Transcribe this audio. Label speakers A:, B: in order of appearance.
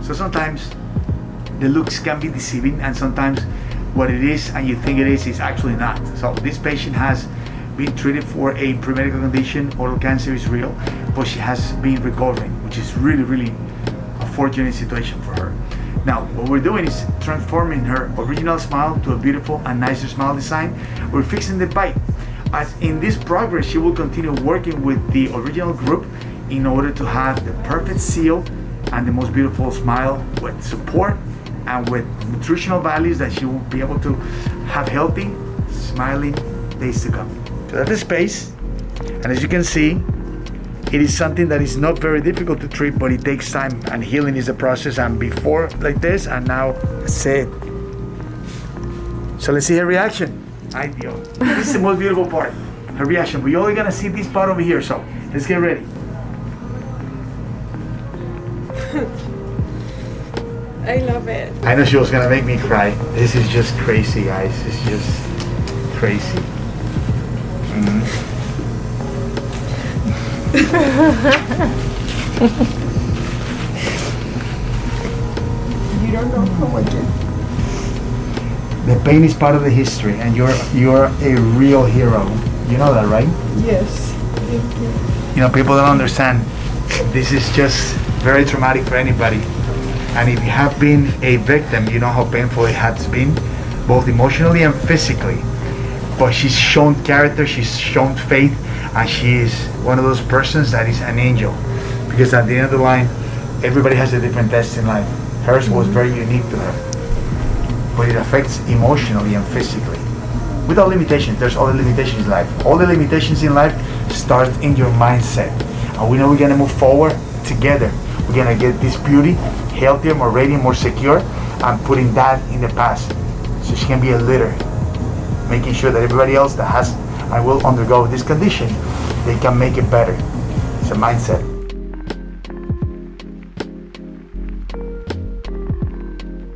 A: So sometimes the looks can be deceiving, and sometimes what it is and you think it is actually not. So this patient has been treated for a pre-medical condition. Oral cancer is real, but she has been recovering, which is really a fortunate situation for her. Now, what we're doing is transforming her original smile to a beautiful and nicer smile design. We're fixing the bite. As in this progress, she will continue working with the original group in order to have the perfect seal and the most beautiful smile with support and with nutritional values that she will be able to have healthy, smiling days to come. So that's the space, and as you can see, it is something that is not very difficult to treat, but it takes time, and healing is a process. And before like this, and now that's it. So let's see her reaction. Ideal. This is the most beautiful part, her reaction. We're only gonna see this part over here, so let's get ready.
B: I love it.
A: I know she was gonna make me cry. This is just crazy, guys. It's just crazy.
B: You don't know how much
A: The pain is part of the history, and you're a real hero. You know that, right?
B: Yes, thank you.
A: You know, people don't understand. This is just very traumatic for anybody. And if you have been a victim, you know how painful it has been, both emotionally and physically. But she's shown character, she's shown faith, and she is one of those persons that is an angel. Because at the end of the line, everybody has a different test in life. Hers was very unique to her. But it affects emotionally and physically. Without limitations, there's other limitations in life. All the limitations in life start in your mindset. And we know we're gonna move forward together. We're gonna get this beauty healthier, more radiant, more secure, and putting that in the past. So she can be a leader, making sure that everybody else that has and will undergo this condition, they can make it better. It's a mindset.